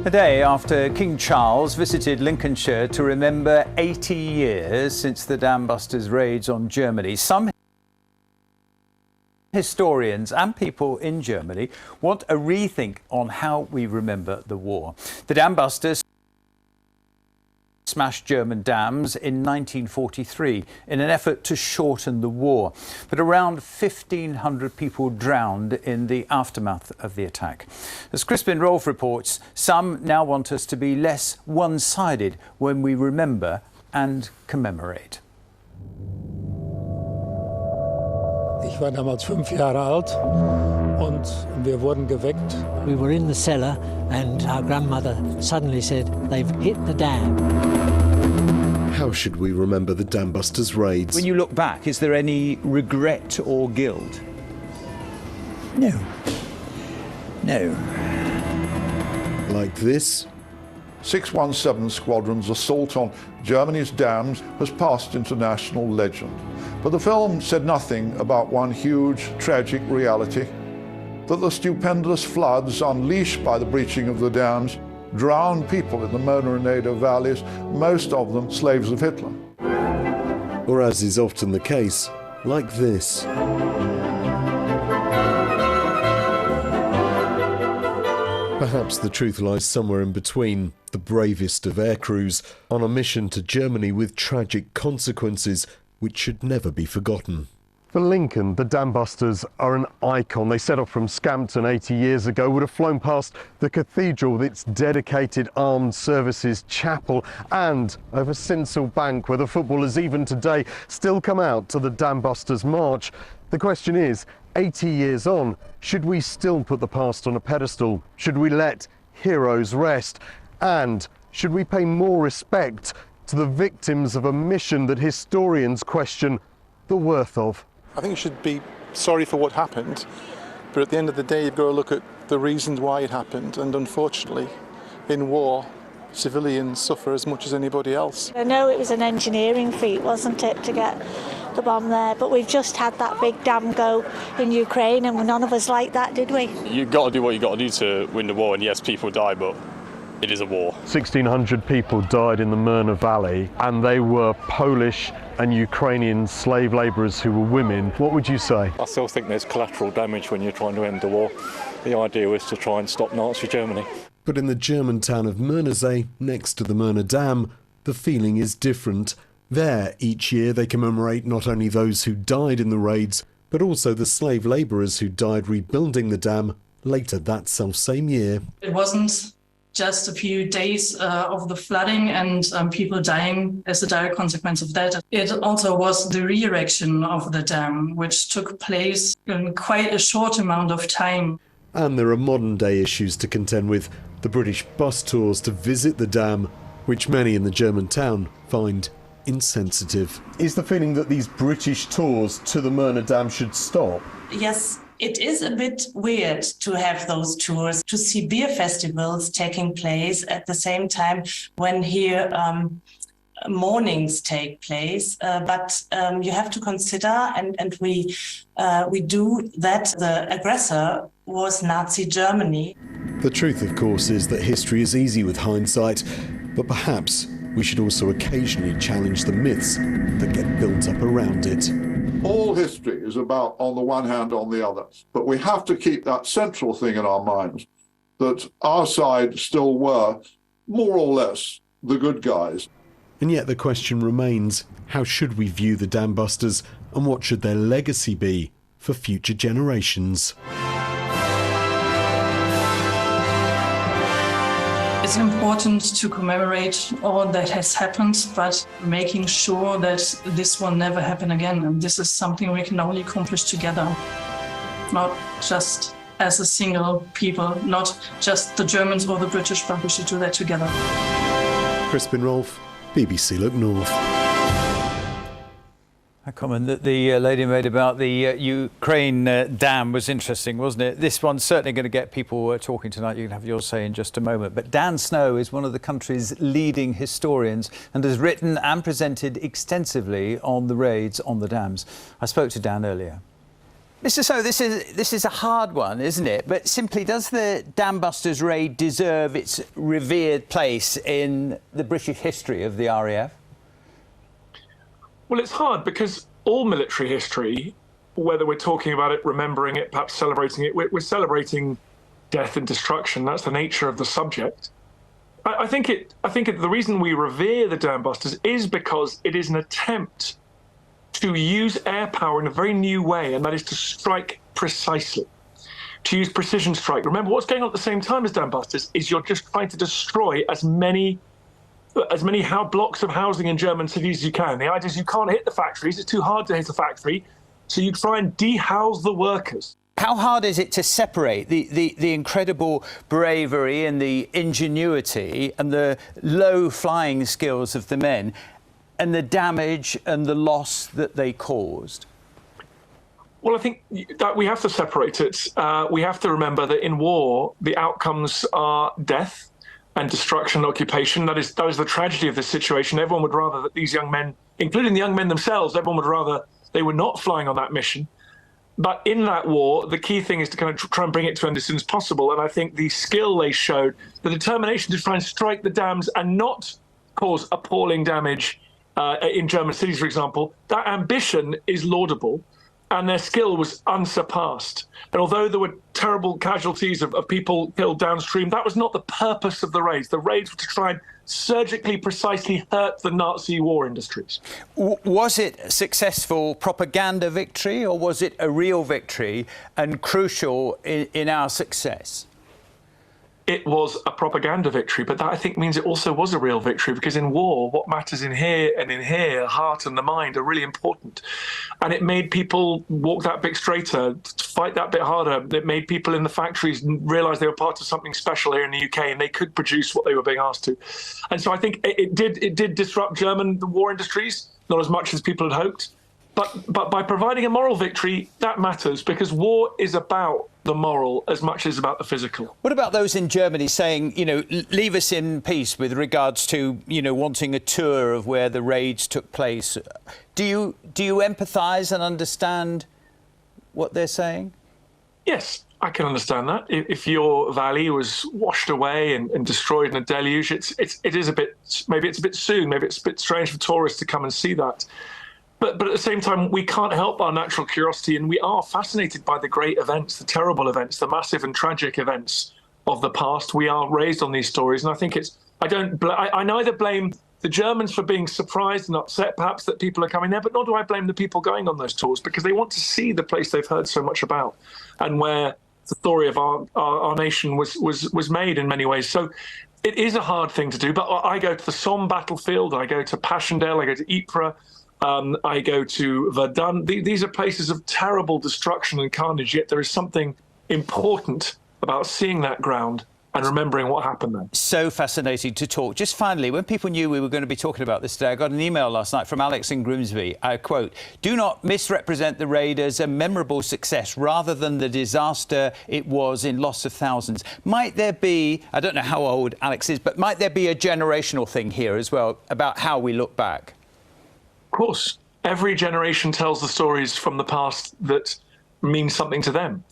A day after King Charles visited Lincolnshire to remember 80 years since the Dambusters raids on Germany, some historians and people in Germany want a rethink on how we remember the war. The Dambusters smashed German dams in 1943 in an effort to shorten the war, but around 1,500 people drowned in the aftermath of the attack. As Crispin Rolfe reports, some now want us to be less one-sided when we remember and commemorate. Ich war damals 5 Jahre alt und wir wurden geweckt. We were in the cellar and our grandmother suddenly said, "They've hit the dam." How should we remember the Dambusters raids? When you look back, is there any regret or guilt? No. No. Like this? 617 Squadron's assault on Germany's dams has passed into national legend. But the film said nothing about one huge, tragic reality, that the stupendous floods unleashed by the breaching of the dams drowned people in the Mona and Ada valleys, most of them slaves of Hitler. Or, as is often the case, like this. Perhaps the truth lies somewhere in between. The bravest of air crews on a mission to Germany with tragic consequences which should never be forgotten. For Lincoln, the Dambusters are an icon. They set off from Scampton 80 years ago, would have flown past the cathedral with its dedicated armed services chapel, and over Sinsel Bank, where the footballers even today still come out to the Dambusters March. The question is, 80 years on, should we still put the past on a pedestal? Should we let heroes rest? And should we pay more respect to the victims of a mission that historians question the worth of? I think you should be sorry for what happened, but at the end of the day, you've got to look at the reasons why it happened, and unfortunately, in war, civilians suffer as much as anybody else. I know it was an engineering feat, wasn't it, to get the bomb there, but we've just had that big dam go in Ukraine, and none of us liked that, did we? You've got to do what you've got to do to win the war, and yes, people die, but it is a war. 1,600 people died in the Mona Valley, and they were Polish and Ukrainian slave labourers who were women. What would you say? I still think there's collateral damage when you're trying to end the war. The idea was to try and stop Nazi Germany. But in the German town of Mörnersee, next to the Mona Dam, the feeling is different. There, each year they commemorate not only those who died in the raids, but also the slave labourers who died rebuilding the dam later that self-same year. It wasn't just a few days of the flooding and people dying as a direct consequence of that. It also was the re-erection of the dam, which took place in quite a short amount of time. And there are modern-day issues to contend with. The British bus tours to visit the dam, which many in the German town find insensitive. Is the feeling that these British tours to the Mona Dam should stop? Yes. It is a bit weird to have those tours, to see beer festivals taking place at the same time when here mournings take place. But you have to consider, and we do that, the aggressor was Nazi Germany. The truth, of course, is that history is easy with hindsight, but perhaps we should also occasionally challenge the myths that get built up around it. All history is about, on the one hand, on the other. But we have to keep that central thing in our minds, that our side still were, more or less, the good guys. And yet the question remains, how should we view the Dambusters, and what should their legacy be for future generations? It's important to commemorate all that has happened, but making sure that this will never happen again. And this is something we can only accomplish together, not just as a single people, not just the Germans or the British, but we should do that together. Crispin Rolfe, BBC Look North. A comment that the lady made about the Ukraine dam was interesting, wasn't it? This one's certainly going to get people talking tonight. You can have your say in just a moment. But Dan Snow is one of the country's leading historians and has written and presented extensively on the raids on the dams. I spoke to Dan earlier. Mr. So, this is a hard one, isn't it? But simply, does the Dambusters Raid deserve its revered place in the British history of the RAF? Well, it's hard because all military history, whether we're talking about it, remembering it, perhaps celebrating it, we're celebrating death and destruction. That's the nature of the subject. I think the reason we revere the Dambusters is because it is an attempt to use air power in a very new way, and that is to strike precisely, to use precision strike. Remember, what's going on at the same time as Dambusters is you're just trying to destroy as many blocks of housing in German cities as you can. The idea is you can't hit the factories, it's too hard to hit a factory, so you try and dehouse the workers. How hard is it to separate the incredible bravery and the ingenuity and the low flying skills of the men and the damage and the loss that they caused? Well, I think that we have to separate it. We have to remember that in war, the outcomes are death and destruction and occupation. That is the tragedy of this situation. Everyone would rather that these young men, including the young men themselves, everyone would rather they were not flying on that mission. But in that war, the key thing is to kind of try and bring it to an end as soon as possible. And I think the skill they showed, the determination to try and strike the dams and not cause appalling damage in German cities, for example, that ambition is laudable. And their skill was unsurpassed. And although there were terrible casualties of people killed downstream, that was not the purpose of the raids. The raids were to try and surgically, precisely hurt the Nazi war industries. Was it a successful propaganda victory, or was it a real victory and crucial in our success? It was a propaganda victory, but that, I think, means it also was a real victory, because in war, what matters in here and in here, the heart and the mind are really important. And it made people walk that bit straighter, fight that bit harder. It made people in the factories realise they were part of something special here in the UK and they could produce what they were being asked to. And so I think it did disrupt German war industries, not as much as people had hoped. But by providing a moral victory, that matters, because war is about the moral as much as about the physical. What about those in Germany saying, leave us in peace with regards to, wanting a tour of where the raids took place? Do you empathise and understand what they're saying? Yes, I can understand that. If your valley was washed away and destroyed in a deluge, it is a bit, maybe it's a bit soon, maybe it's a bit strange for tourists to come and see that. But at the same time, we can't help our natural curiosity, and we are fascinated by the great events, the terrible events, the massive and tragic events of the past. We are raised on these stories, and I think I neither blame the Germans for being surprised and upset, perhaps, that people are coming there, but nor do I blame the people going on those tours, because they want to see the place they've heard so much about, and where the story of our nation was made in many ways. So it is a hard thing to do. But I go to the Somme battlefield, I go to Passchendaele, I go to Ypres. I go to Verdun. These are places of terrible destruction and carnage, yet there is something important about seeing that ground and remembering what happened then. So fascinating to talk. Just finally, when people knew we were going to be talking about this today, I got an email last night from Alex in Grimsby. I quote, "Do not misrepresent the raid as a memorable success rather than the disaster it was in loss of thousands." Might there be, I don't know how old Alex is, but might there be a generational thing here as well about how we look back? Of course, every generation tells the stories from the past that mean something to them.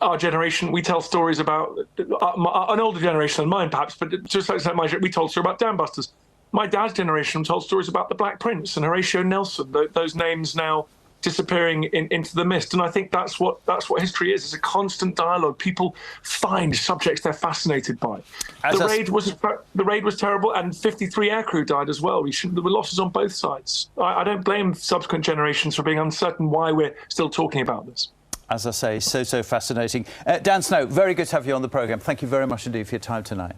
Our generation, we tell stories about an older generation than mine, perhaps, but just like we told a story about Dambusters. My dad's generation told stories about the Black Prince and Horatio Nelson. Those names now disappearing into the mist, and I think that's what history is. It's a constant dialogue. People find subjects they're fascinated by. The raid was terrible, and 53 aircrew died as well. There were losses on both sides. I don't blame subsequent generations for being uncertain why we're still talking about this. As I say, so fascinating. Dan Snow, very good to have you on the programme. Thank you very much indeed for your time tonight.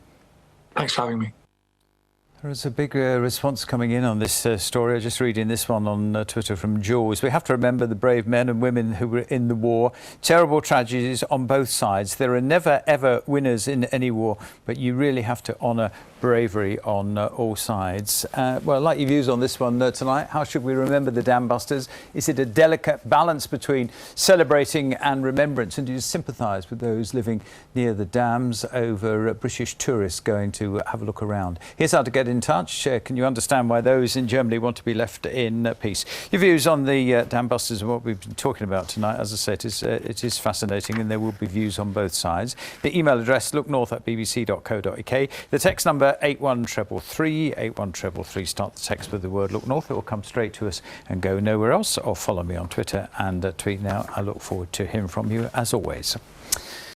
Thanks for having me. There's a big response coming in on this story. I'm just reading this one on Twitter from Jules. We have to remember the brave men and women who were in the war. Terrible tragedies on both sides. There are never, ever winners in any war, but you really have to honour bravery on all sides. Well, I'd like your views on this one tonight. How should we remember the Dambusters? Is it a delicate balance between celebrating and remembrance? And do you sympathise with those living near the dams over British tourists going to have a look around? Here's how to get get in touch. Can you understand why those in Germany want to be left in peace? Your views on the Dambusters and what we've been talking about tonight, as I said, it is fascinating, and there will be views on both sides. The email address, looknorth@bbc.co.uk. The text number 81333, 81333. Start the text with the word Look North. It will come straight to us and go nowhere else. Or follow me on Twitter and tweet now. I look forward to hearing from you as always.